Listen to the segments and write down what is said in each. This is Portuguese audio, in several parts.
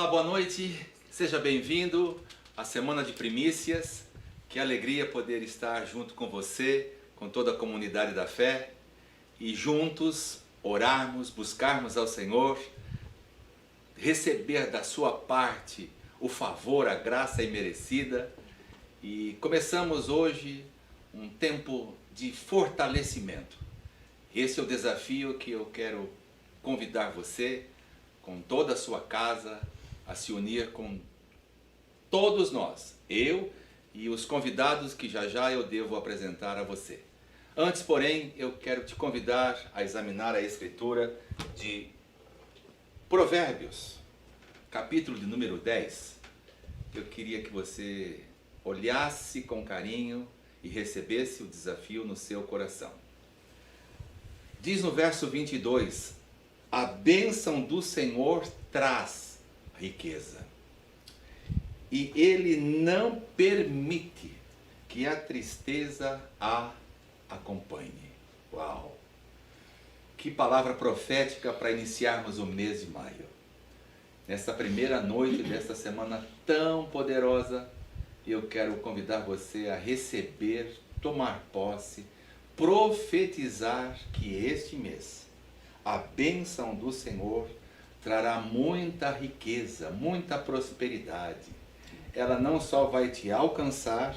Olá, boa noite, seja bem-vindo à Semana de Primícias. Que alegria poder estar junto com você, com toda a comunidade da fé e juntos orarmos, buscarmos ao Senhor, receber da sua parte o favor, a graça imerecida. E começamos hoje um tempo de fortalecimento. Esse é o desafio que eu quero convidar você, com toda a sua casa, a se unir com todos nós, eu e os convidados que já eu devo apresentar a você. Antes, porém, eu quero te convidar a examinar a Escritura de Provérbios, capítulo de número 10. Eu queria que você olhasse com carinho e recebesse o desafio no seu coração. Diz no verso 22, a bênção do Senhor traz riqueza, e Ele não permite que a tristeza a acompanhe. Uau! Que palavra profética para iniciarmos o mês de maio. Nessa primeira noite desta semana tão poderosa, eu quero convidar você a receber, tomar posse, profetizar que este mês a bênção do Senhor trará muita riqueza, muita prosperidade. Ela não só vai te alcançar,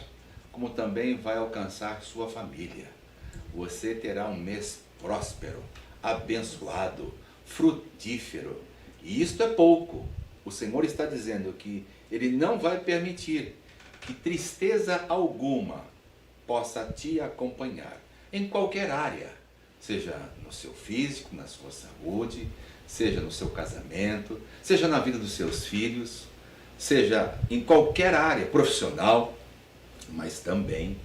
como também vai alcançar sua família. Você terá um mês próspero, abençoado, frutífero. E isto é pouco. O Senhor está dizendo que Ele não vai permitir que tristeza alguma possa te acompanhar em qualquer área, seja no seu físico, na sua saúde, seja no seu casamento, seja na vida dos seus filhos, seja em qualquer área profissional, mas também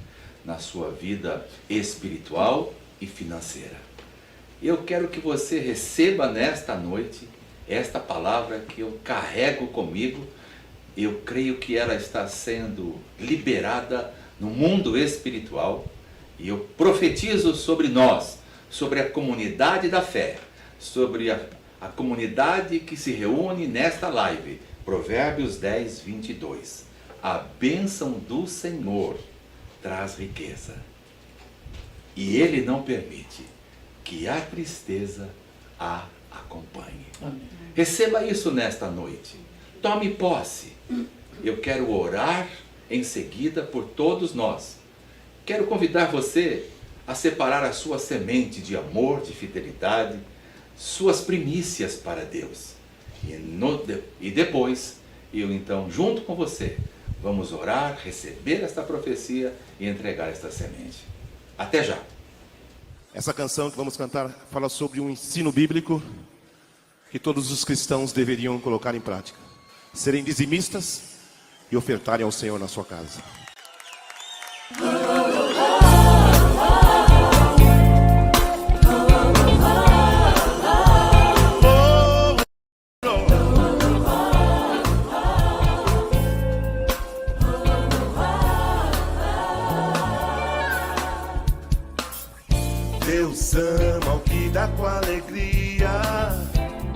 na sua vida espiritual e financeira. Eu quero que você receba nesta noite esta palavra que eu carrego comigo. Eu creio que ela está sendo liberada no mundo espiritual e eu profetizo sobre nós, sobre a comunidade da fé, sobre a comunidade que se reúne nesta live. Provérbios 10, 22. A bênção do Senhor traz riqueza, e Ele não permite que a tristeza a acompanhe. Amém. Receba isso nesta noite. Tome posse. Eu quero orar em seguida por todos nós. Quero convidar você a separar a sua semente de amor, de fidelidade, suas primícias para Deus. E depois, eu então, junto com você, vamos orar, receber esta profecia e entregar esta semente. Até já! Essa canção que vamos cantar fala sobre um ensino bíblico que todos os cristãos deveriam colocar em prática. Serem dizimistas e ofertarem ao Senhor na sua casa. Deus ama o que dá com alegria.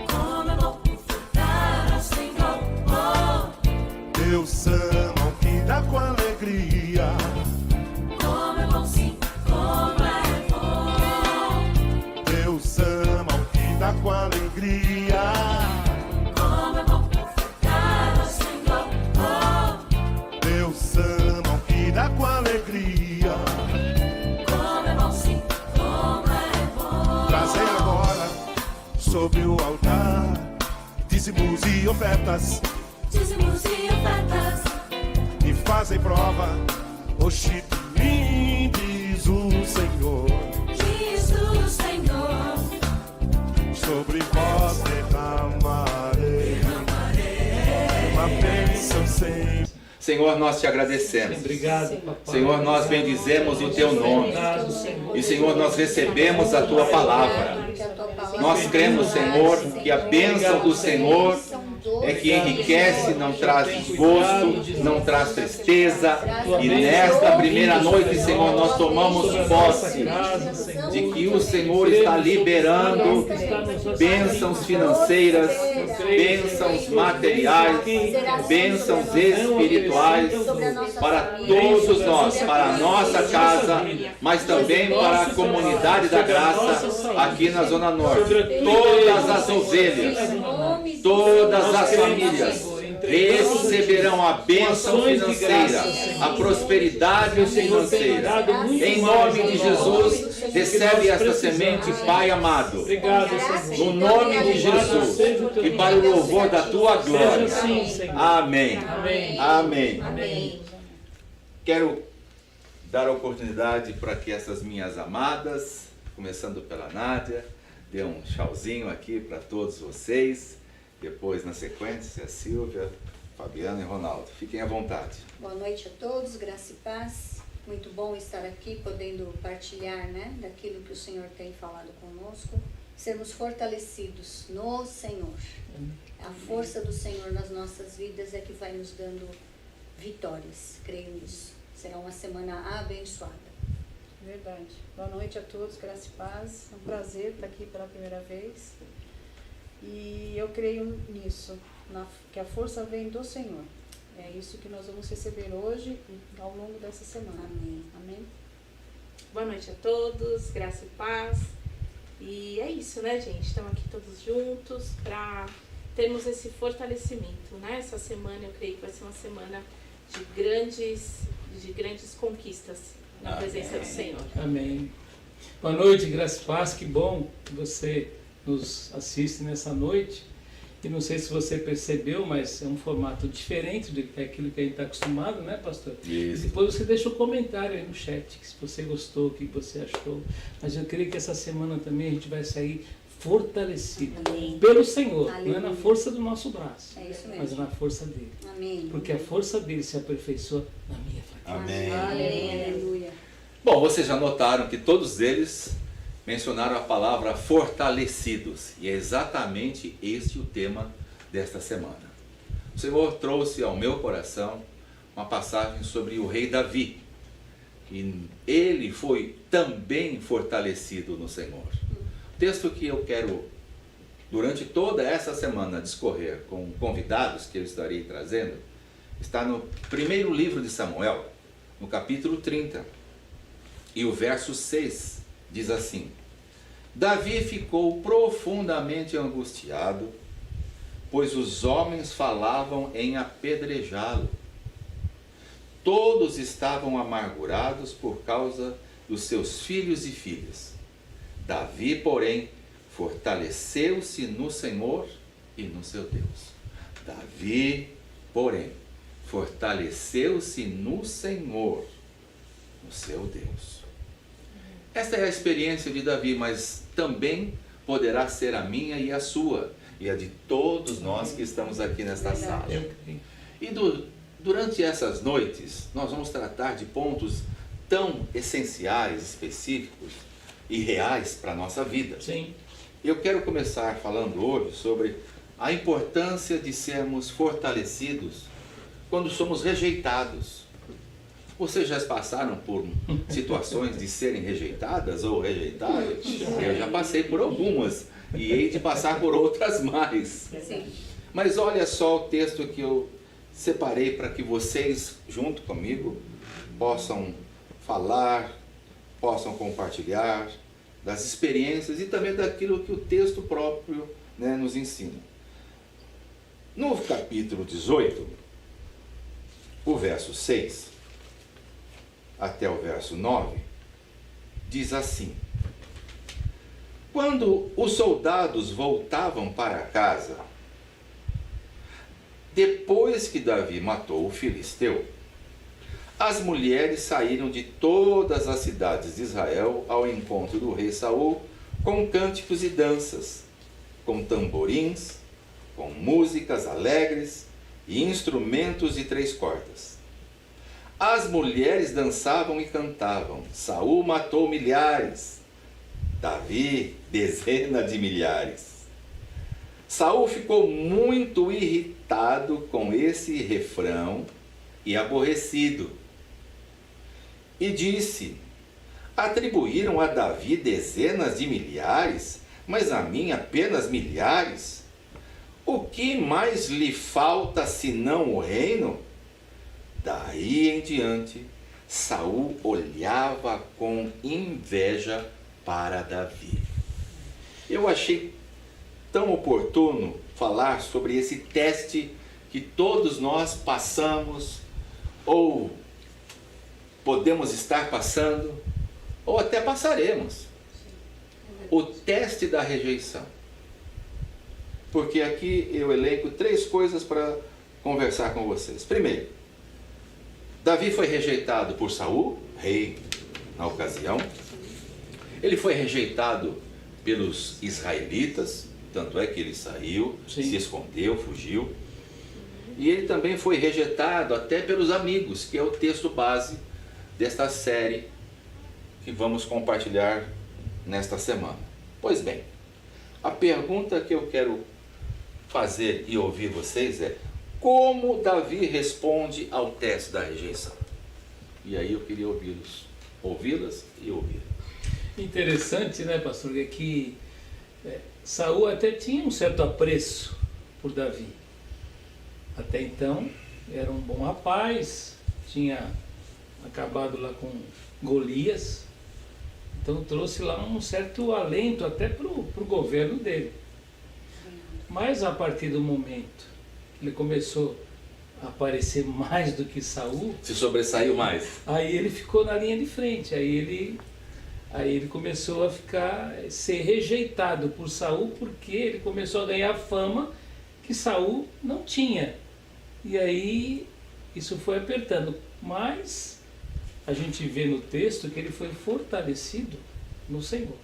Como é bom ofertar ao Senhor. Deus ama o que dá com alegria. Como é bom, sim, como é bom. Deus ama o que dá com alegria. Como é bom ofertar ao Senhor. Deus ama o que dá com alegria. Como é bom, sim, como é bom. Trazei agora sobre o altar dízimos e ofertas, Dízimos e ofertas. e fazem prova. Oxi, mim diz o Senhor, Diz o Senhor. sobre vós derramarei uma bênção sem. Senhor, nós te agradecemos. Obrigado, papai. Senhor, nós bendizemos o teu nome. Obrigado, Senhor. E, Senhor, nós recebemos a tua palavra. Nós cremos, Senhor, que a bênção do Senhor é que enriquece, não traz desgosto, não traz tristeza. E nesta primeira noite, Senhor, nós tomamos posse de que o Senhor está liberando bênçãos financeiras, bênçãos materiais, bênçãos espirituais para todos nós, para a nossa casa, mas também para a comunidade da graça aqui na Zona Norte. Todas as ovelhas, todas as famílias receberão a bênção financeira, a prosperidade financeira. Em nome de Jesus, recebe esta semente, Pai amado. No nome de Jesus e para o louvor da tua glória. Amém. Amém. Quero dar a oportunidade para que essas minhas amadas, começando pela Nádia, dê um tchauzinho aqui para todos vocês. Depois, na sequência, a Silvia, Fabiana e Ronaldo. Fiquem à vontade. Boa noite a todos, graça e paz. Muito bom estar aqui, podendo partilhar, daquilo que o Senhor tem falado conosco. Sermos fortalecidos no Senhor. A força do Senhor nas nossas vidas é que vai nos dando vitórias. Creio nisso. Será uma semana abençoada. Verdade. Boa noite a todos, graça e paz. É um prazer estar aqui pela primeira vez. E eu creio nisso, que a força vem do Senhor. É isso que nós vamos receber hoje e ao longo dessa semana. Amém. Amém. Boa noite a todos, graça e paz. E é isso, né, gente? Estamos aqui todos juntos para termos esse fortalecimento, né? Essa semana eu creio que vai ser uma semana de grandes conquistas na presença do Senhor. Amém. Boa noite, graça e paz. Que bom que você nos assiste nessa noite. E não sei se você percebeu, mas é um formato diferente daquilo que a gente está acostumado, né, pastor? Isso. E depois você deixa um comentário aí no chat, se você gostou, o que você achou. Mas eu creio que essa semana também a gente vai sair fortalecido Amém. pelo Senhor, Aleluia. não é na força do nosso braço, É isso mas mesmo. na força dele. Amém. Porque a força dele se aperfeiçoa na minha fraqueza. Amém. Aleluia. Bom, vocês já notaram que todos eles mencionaram a palavra fortalecidos. E é exatamente este o tema desta semana. O Senhor trouxe ao meu coração uma passagem sobre o rei Davi. E ele foi também fortalecido no Senhor. O texto que eu quero, durante toda essa semana, discorrer com convidados que eu estarei trazendo, está no primeiro livro de Samuel, no capítulo 30. E o verso 6 diz assim: Davi ficou profundamente angustiado, pois os homens falavam em apedrejá-lo. Todos estavam amargurados por causa dos seus filhos e filhas. Davi, porém, fortaleceu-se no Senhor e no seu Deus. Davi, porém, fortaleceu-se no Senhor, no seu Deus. Esta é a experiência de Davi, mas também poderá ser a minha e a sua, e a de todos nós que estamos aqui nesta sala. E durante essas noites, nós vamos tratar de pontos tão essenciais, específicos e reais para a nossa vida. Sim. Eu quero começar falando hoje sobre a importância de sermos fortalecidos quando somos rejeitados. Vocês já passaram por situações de serem rejeitadas ou rejeitados? Eu já passei por algumas e hei de passar por outras mais. Sim. Mas olha só o texto que eu separei para que vocês, junto comigo, possam falar, possam compartilhar das experiências e também daquilo que o texto próprio, nos ensina. No capítulo 18, o verso 6 até o verso 9, diz assim: Quando os soldados voltavam para casa, depois que Davi matou o filisteu, as mulheres saíram de todas as cidades de Israel ao encontro do rei Saul com cânticos e danças, com tamborins, com músicas alegres e instrumentos de 3 cordas. As mulheres dançavam e cantavam. Saul matou milhares, Davi dezenas de milhares. Saul ficou muito irritado com esse refrão e aborrecido. E disse: Atribuíram a Davi dezenas de milhares, mas a mim apenas milhares. o que mais lhe falta senão o reino? Daí em diante, Saul olhava com inveja para Davi. Eu achei tão oportuno falar sobre esse teste que todos nós passamos, ou podemos estar passando, ou até passaremos. O teste da rejeição. Porque aqui eu elenco 3 coisas para conversar com vocês. Primeiro, Davi foi rejeitado por Saul, rei na ocasião. Ele foi rejeitado pelos israelitas, tanto é que ele saiu, Sim. se escondeu, fugiu. E ele também foi rejeitado até pelos amigos, que é o texto base desta série que vamos compartilhar nesta semana. Pois bem, a pergunta que eu quero fazer e ouvir vocês é: como Davi responde ao teste da rejeição? E aí eu queria ouvi-las e ouvir. Interessante, né, pastor, é que Saul até tinha um certo apreço por Davi. Até então, era um bom rapaz, tinha acabado lá com Golias, então trouxe lá um certo alento até para o governo dele. Mas a partir do momento que ele começou a aparecer mais do que Saul, Se sobressaiu mais. aí ele ficou na linha de frente, aí ele começou a ser rejeitado por Saul, porque ele começou a ganhar fama que Saul não tinha. E aí isso foi apertando. Mas a gente vê no texto que ele foi fortalecido no Senhor.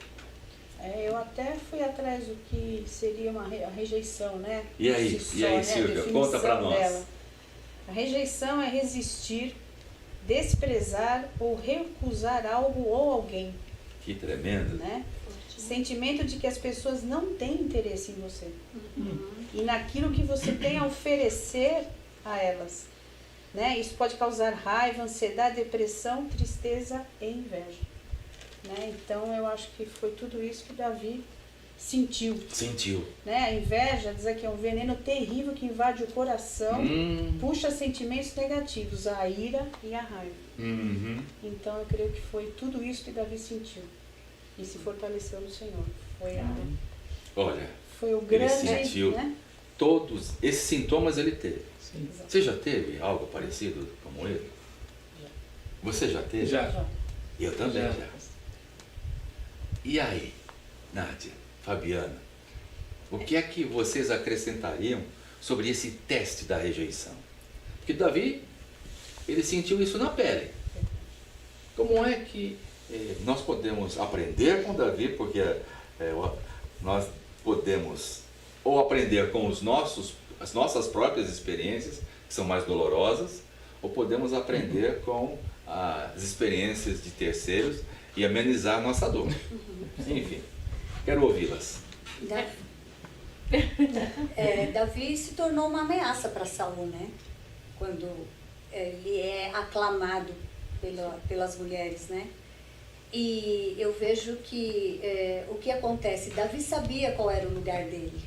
Eu até fui atrás do que seria a rejeição, né? E aí, Por si só, Silvia, a definição conta para nós. dela. A rejeição é resistir, desprezar ou recusar algo ou alguém, Que tremendo. né? Sentimento de que as pessoas não têm interesse em você e naquilo que você tem a oferecer a elas, né? Isso pode causar raiva, ansiedade, depressão, tristeza e inveja, né? Então eu acho que foi tudo isso que Davi sentiu, Sentiu. né? A inveja, diz aqui, é um veneno terrível que invade o coração, puxa sentimentos negativos, a ira e a raiva. Uhum. Então eu creio que foi tudo isso que Davi sentiu e se fortaleceu no Senhor. Olha, Foi o ele grande, sentiu né? todos esses sintomas ele teve. Sim. Você já teve algo parecido como ele? Você já teve? Já. Eu também Já. já. E aí, Nádia, Fabiana, o que é que vocês acrescentariam sobre esse teste da rejeição? Porque Davi, ele sentiu isso na pele. Como é que nós podemos aprender com Davi? Porque nós podemos ou aprender com as nossas próprias experiências, que são mais dolorosas, ou podemos aprender com as experiências de terceiros e amenizar a nossa dor. Enfim, quero ouvi-las. Davi se tornou uma ameaça para Saul, né? Quando ele é aclamado pelas mulheres, né? E eu vejo que o que acontece, Davi sabia qual era o lugar dele.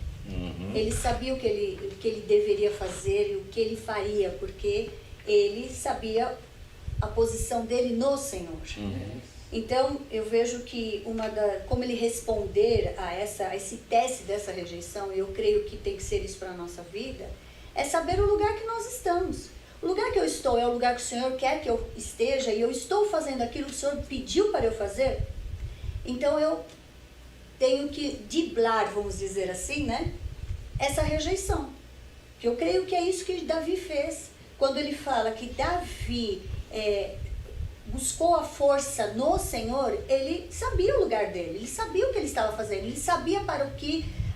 Ele sabia o que ele deveria fazer e o que ele faria, porque ele sabia a posição dele no Senhor. Então, eu vejo que como ele responder a esse teste dessa rejeição, eu creio que tem que ser isso para a nossa vida, é saber o lugar que nós estamos. O lugar que eu estou é o lugar que o Senhor quer que eu esteja e eu estou fazendo aquilo que o Senhor pediu para eu fazer. Então, eu tenho que driblar, vamos dizer assim, né? Essa rejeição. Que eu creio que é isso que Davi fez. Quando ele fala que Davi buscou a força no Senhor, ele sabia o lugar dele, ele sabia o que ele estava fazendo, ele sabia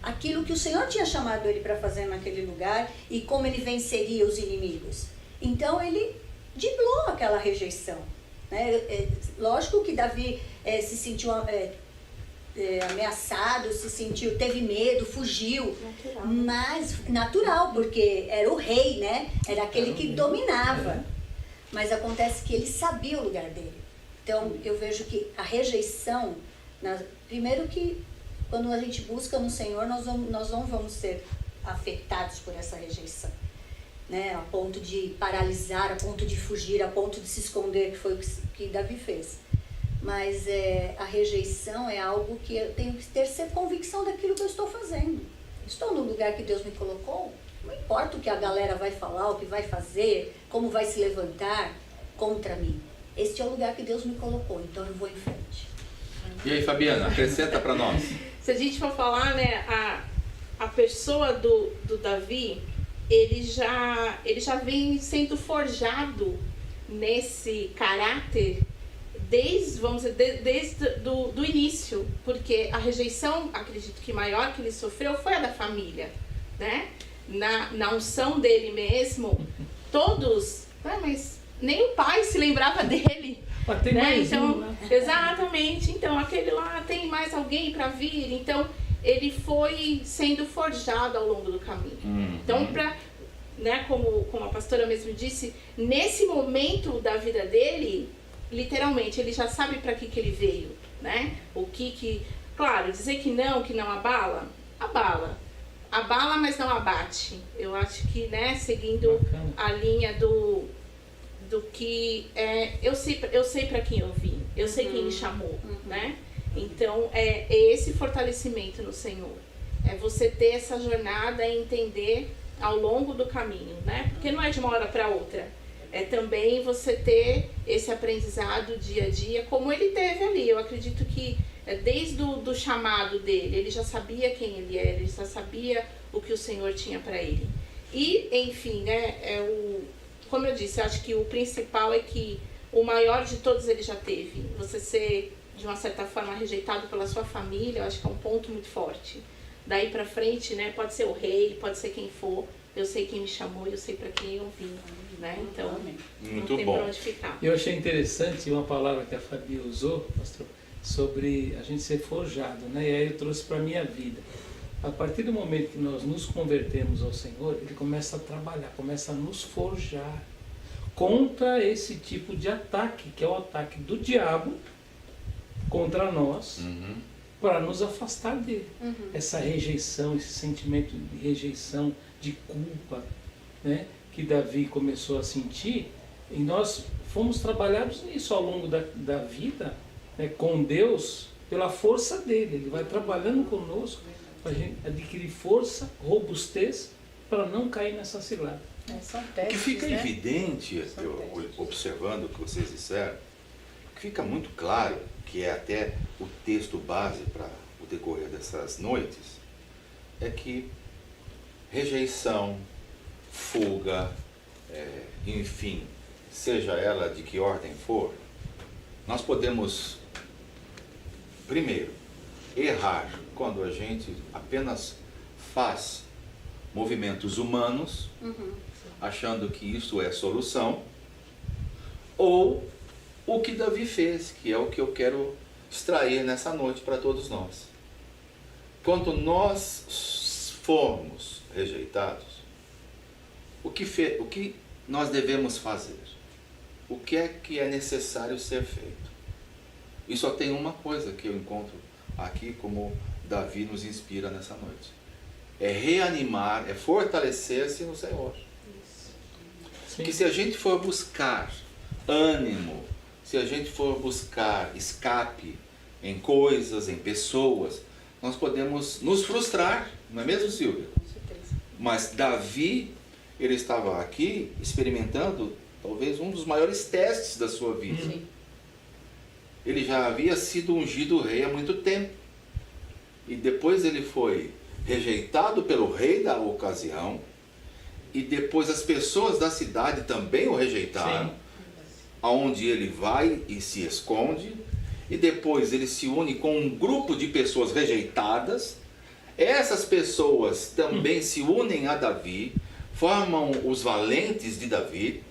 aquilo que o Senhor tinha chamado ele para fazer naquele lugar e como ele venceria os inimigos. Então ele driblou aquela rejeição, né? Lógico que Davi se sentiu ameaçado, teve medo, fugiu, mas natural, porque era o rei, né? Era aquele que dominava. Mas acontece que ele sabia o lugar dele. Então, eu vejo que a rejeição, primeiro que quando a gente busca no Senhor, nós não vamos ser afetados por essa rejeição, né? A ponto de paralisar, a ponto de fugir, a ponto de se esconder, que foi o que Davi fez. Mas a rejeição é algo que eu tenho que ter sempre convicção daquilo que eu estou fazendo. Estou no lugar que Deus me colocou, não importa o que a galera vai falar, o que vai fazer, como vai se levantar contra mim. Este é o lugar que Deus me colocou, então eu vou em frente. E aí, Fabiana, acrescenta para nós. Se a gente for falar, né, a pessoa do Davi, ele já vem sendo forjado nesse caráter desde do início, porque a rejeição, acredito que maior que ele sofreu foi a da família, né? Na unção dele mesmo, todos, mas nem o pai se lembrava dele. Mas tem né? mais Então, um, né? exatamente, então aquele lá tem mais alguém para vir, então ele foi sendo forjado ao longo do caminho. Então, né, como a pastora mesmo disse, nesse momento da vida dele, literalmente, ele já sabe para que ele veio, né? Claro, dizer que não abala, abala, mas não abate. Eu acho que, né, seguindo Bacana. a linha do que eu sei para quem eu vim, eu sei quem me chamou, né? Então é esse fortalecimento no Senhor, é você ter essa jornada e entender ao longo do caminho, né? Porque não é de uma hora para outra, é também você ter esse aprendizado dia a dia, como ele teve ali. Eu acredito que desde do chamado dele, ele já sabia quem ele era, ele já sabia o que o Senhor tinha para ele. E, enfim, né, como eu disse, eu acho que o principal é que o maior de todos ele já teve. Você ser, de uma certa forma, rejeitado pela sua família, eu acho que é um ponto muito forte. Daí pra frente, né, pode ser o rei, pode ser quem for, eu sei quem me chamou e eu sei para quem eu vim, né? Então, Muito não tem bom. pra onde ficar. Eu achei interessante uma palavra que a Fabi usou, pastor, sobre a gente ser forjado, né? E aí eu trouxe para a minha vida. A partir do momento que nós nos convertemos ao Senhor, Ele começa a trabalhar, começa a nos forjar contra esse tipo de ataque, que é o ataque do diabo contra nós, para nos afastar dele. Essa rejeição, esse sentimento de rejeição, de culpa, né, que Davi começou a sentir, e nós fomos trabalhados nisso ao longo da vida, né, com Deus, pela força dele. Ele vai trabalhando conosco para a gente adquirir força, robustez, para não cair nessa cilada. São O que testes, fica né? evidente, São testes. observando o que vocês disseram, que fica muito claro, que é até o texto base para o decorrer dessas noites, é que rejeição, fuga, enfim, seja ela de que ordem for, nós podemos, primeiro, errar quando a gente apenas faz movimentos humanos, achando que isso é solução, ou o que Davi fez, que é o que eu quero extrair nessa noite para todos nós. Quando nós formos rejeitados, o que nós devemos fazer? O que é necessário ser feito? E só tem uma coisa que eu encontro aqui como Davi nos inspira nessa noite. É reanimar, é fortalecer-se no Senhor. Sim. Que se a gente for buscar ânimo, se a gente for buscar escape em coisas, em pessoas, nós podemos nos frustrar, não é mesmo, Silvia? Com certeza. Mas Davi, ele estava aqui experimentando talvez um dos maiores testes da sua vida. Sim. Ele já havia sido ungido rei há muito tempo. E depois ele foi rejeitado pelo rei da ocasião. E depois as pessoas da cidade também o rejeitaram. Sim. Aonde ele vai e se esconde. E depois ele se une com um grupo de pessoas rejeitadas. Essas pessoas também se unem a Davi, formam os valentes de Davi.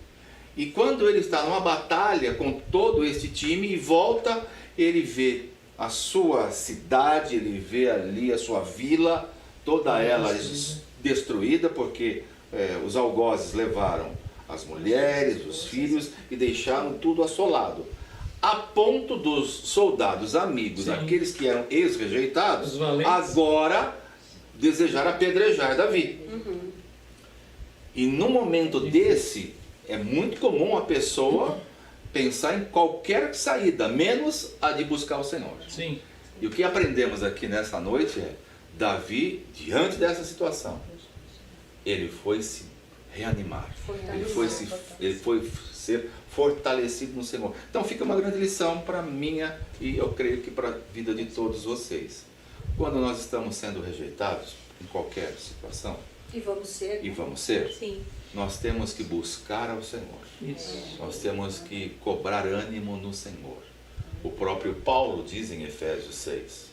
E quando ele está numa batalha com todo este time e volta, ele vê a sua cidade, ele vê ali a sua vila, toda ela destruída, porque os algozes levaram as mulheres, os filhos e deixaram tudo assolado. A ponto dos soldados amigos, Sim. aqueles que eram ex-rejeitados, Os valentes. agora desejar apedrejar Davi. E num momento desse, é muito comum a pessoa pensar em qualquer saída, menos a de buscar o Senhor. Sim. E o que aprendemos aqui nessa noite é, Davi, diante dessa situação, ele foi se reanimar, ele foi ser fortalecido no Senhor. Então fica uma grande lição para minha e eu creio que para a vida de todos vocês. Quando nós estamos sendo rejeitados em qualquer situação, E vamos ser. e vamos ser, Sim. nós temos que buscar ao Senhor. Isso. Nós temos que cobrar ânimo no Senhor. O próprio Paulo diz em Efésios 6,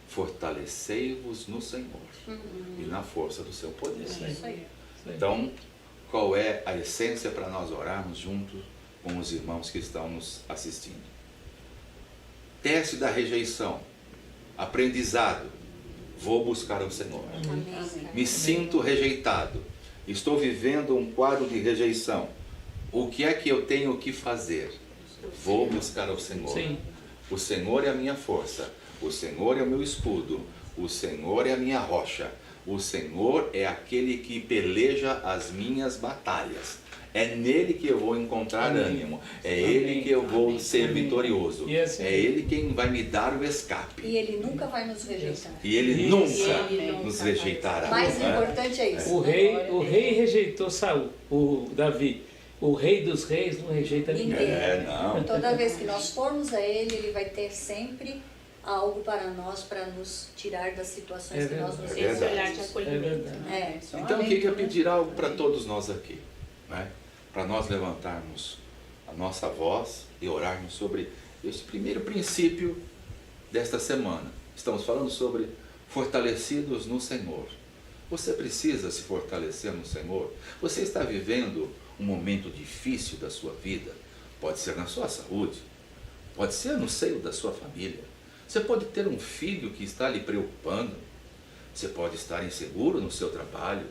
fortalecei-vos no Senhor e na força do seu poder. Isso aí. Então, qual é a essência para nós orarmos junto com os irmãos que estão nos assistindo? Teste da rejeição, aprendizado, vou buscar o Senhor. Me sinto rejeitado, estou vivendo um quadro de rejeição. O que é que eu tenho que fazer? Vou buscar o Senhor. Sim. O Senhor é a minha força, o Senhor é o meu escudo, o Senhor é a minha rocha, o Senhor é aquele que peleja as minhas batalhas. É nele que eu vou encontrar ânimo, é ele que eu vou ser vitorioso, E assim, é ele quem vai me dar o escape. E ele nunca vai nos rejeitar. E ele Isso. nunca Ele nos nunca rejeitará. Mais né? importante é isso. o rei rejeitou Saul, o Davi. O rei dos reis não rejeita ninguém. É, não. Toda vez que nós formos a ele, ele vai ter sempre algo para nós, para nos tirar das situações É que nós nos verdade. Esse olhar de encontramos. É acolhimento. verdade. É. Então eu queria pedir algo para todos nós aqui, né? Para nós levantarmos a nossa voz e orarmos sobre esse primeiro princípio desta semana. Estamos falando sobre fortalecidos no Senhor. Você precisa se fortalecer no Senhor. Você está vivendo um momento difícil da sua vida. Pode ser na sua saúde, pode ser no seio da sua família. Você pode ter um filho que está lhe preocupando. Você pode estar inseguro no seu trabalho.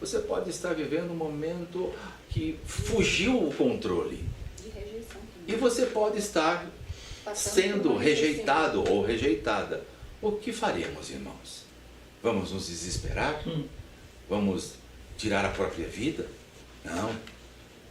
Você pode estar vivendo um momento que fugiu o controle. De rejeição. E você pode estar Passando sendo por uma rejeitado ou rejeitada. O que faremos, irmãos? Vamos nos desesperar? Vamos tirar a própria vida? Não.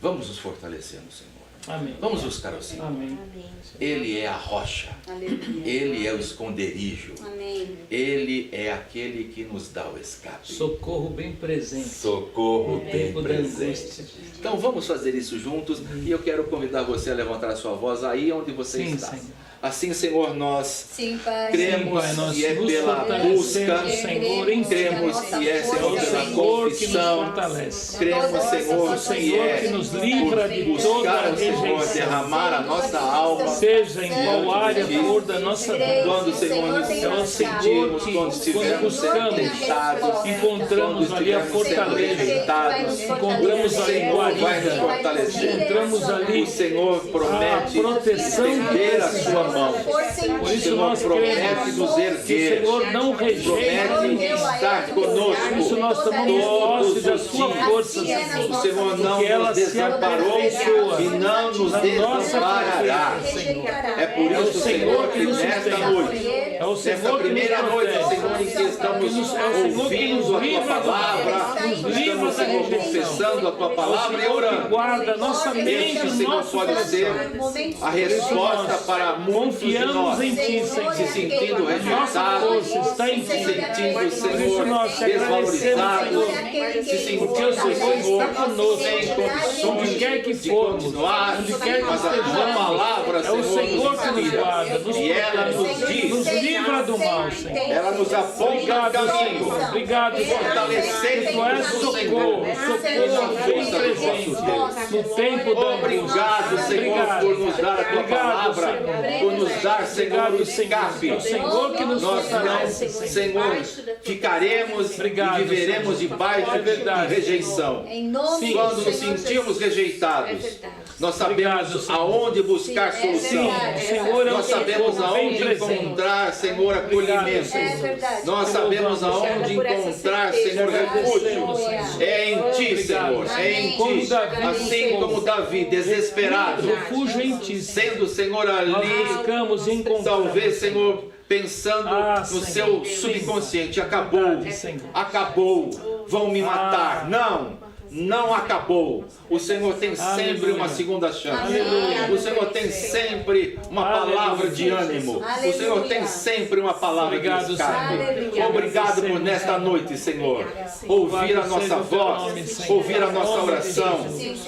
Vamos nos fortalecer no Senhor. Amém. Vamos buscar o Senhor. Amém. Amém. Ele é a rocha. Aleluia. Ele é o esconderijo. Amém. Ele é aquele que nos dá o escape. Socorro bem presente Socorro no bem tempo da presente. angústia. Então vamos fazer isso juntos e eu quero convidar você a levantar a sua voz aí onde você Sim, está. Senhor. Assim, Senhor, nós Sim, Pai. cremos Pai, nós que é nos pela fortalecemos, busca, Senhor, em cremos que é, Senhor, É o pela Senhor que nos confissão, fortalece. cremos, Senhor, O que Senhor é que nos livra de toda buscar a o Senhor, rejeição. derramar a nossa alma. Seja em qual área for da nossa vida. Quando, Senhor, nos sentimos, quando estivermos sendo tentados, Encontramos quando ali a estivermos sendo fortaleza. rejeitados, Encontramos o ali Senhor vai nos guarida. fortalecer. Encontramos ali O Senhor promete a proteção estender a sua mão. Por O isso Senhor nós promete cremos nos que o erguer. Senhor não rejeita Promete ninguém. estar Por conosco isso nós tomamos posse da todos os sua dias. força, O Senhor. Senhor não Que ela nos se desamparou aperfeiçoa e não nos na nossa desamparará. fraqueza, Senhor. É por É o isso, Senhor, Senhor que que nos nesta sustenta. noite, É o nesta Senhor que primeira nos noite, protege. Senhor, em que estamos É o Senhor que nos ouvindo a Tua livra do palavra, mal, nos livra estamos, da Senhor, rejeição. confessando a Tua É o palavra e Senhor que orando. guarda nossa mente, Esse, o Senhor, nosso pode ser coração. a resposta para muitos de Confiamos nós em Ti, Senhor. se sentindo Nossa rejeitados, força está em se Ti. sentindo, Por isso Senhor, nós te agradecemos, desvalorizados, Senhor. se sentindo, Porque o Senhor está conosco, sem condições onde quer que de formos, continuar, onde quer que mas a Tua estejamos. palavra, É o Senhor, Senhor que nos guarda, nos e ela nos protege, nos diz, livra do mal, Senhor. ela nos aponta o Obrigado, caminho. Senhor. Obrigado, Senhor. Fortalecendo Tu és no socorro, Senhor. socorro bem presente no tempo da Obrigado, Senhor, por nos dar a Tua Obrigado, palavra, Senhor. por nos dar, Senhor, o Obrigado, Senhor. escape. É o Senhor que nos Nós fortalece, não, Senhor. Senhor, ficaremos Obrigado, e viveremos Senhor. debaixo É verdade, de rejeição. Em nome Quando do nos Senhor sentimos rejeitados, É verdade. nós Obrigado, sabemos Senhor. aonde buscar Sim, é solução. verdade. O Senhor é um Nós sabemos socorro bem aonde presente. encontrar, Senhor, Obrigado, acolhimento. Senhor. É verdade. Nós sabemos aonde por essa encontrar, certeza. Senhor, refúgio. Aleluia. É em Ti, Obrigado. Senhor, é em Como Ti. Davi Assim buscou. como Davi, desesperado, Refúgio em Ti, Senhor. sendo, Senhor, Nós ali, buscamos e encontramos. talvez, Senhor, pensando no Senhor. seu subconsciente, acabou, Verdade, Senhor. acabou, vão me matar. Não acabou. O Senhor tem sempre uma segunda chance. Aleluia. O Senhor tem sempre uma palavra de ânimo. O Senhor tem sempre uma palavra de Obrigado, escape. Senhor. Obrigado por nesta noite, Senhor. Ouvir a nossa voz, ouvir a nossa oração.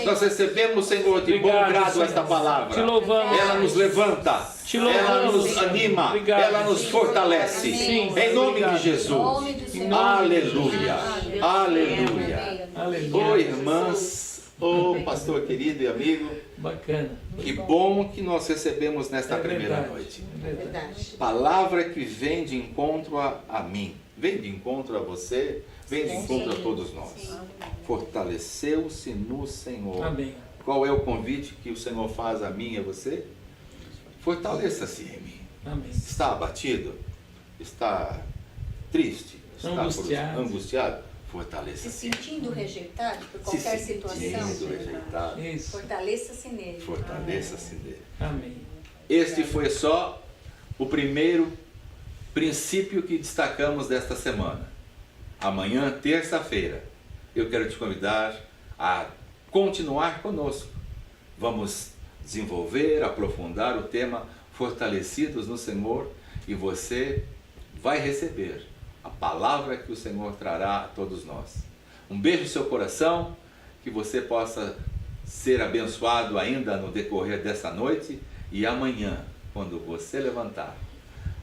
Nós recebemos, Senhor, de bom Obrigado, grado Senhor. esta palavra. Te louvamos. Ela nos levanta. Te louvamos, Ela nos Senhor. anima. Obrigado. Ela nos fortalece. Sim. Em nome de Obrigado. Em Jesus. nome do Senhor. Aleluia. Amém. Aleluia. Aleluia. Oi, irmãs. Ô, pastor querido e amigo. Bacana. Que bom que nós recebemos nesta primeira verdade, noite. é verdade. Palavra que vem de encontro a mim. Vem de encontro a você. Vem de encontro a todos nós. Fortaleceu-se no Senhor. Amém. Qual é o convite que o Senhor faz a mim e a você? Fortaleça-se em mim. Amém. Está abatido? Está triste? Está angustiado? Se Fortaleça-se. sentindo rejeitado por Se qualquer sentindo situação, rejeitado, Isso. fortaleça-se nele. fortaleça-se nele. Amém. Este foi só o primeiro princípio que destacamos desta semana. Amanhã, terça-feira, eu quero te convidar a continuar conosco. Vamos desenvolver, aprofundar o tema Fortalecidos no Senhor, e você vai receber a palavra que o Senhor trará a todos nós. Um beijo no seu coração, que você possa ser abençoado ainda no decorrer dessa noite, e amanhã, quando você levantar,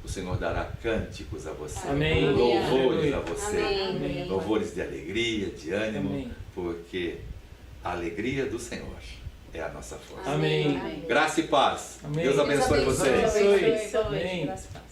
o Senhor dará cânticos a você, Amém. louvores a Aleluia. você, Amém. louvores de alegria, de ânimo, Amém. porque a alegria do Senhor é a nossa força. Amém. Amém. Graça e paz. Amém. Deus abençoe Deus vocês. abençoe. Abençoe. Amém. Graças a Deus.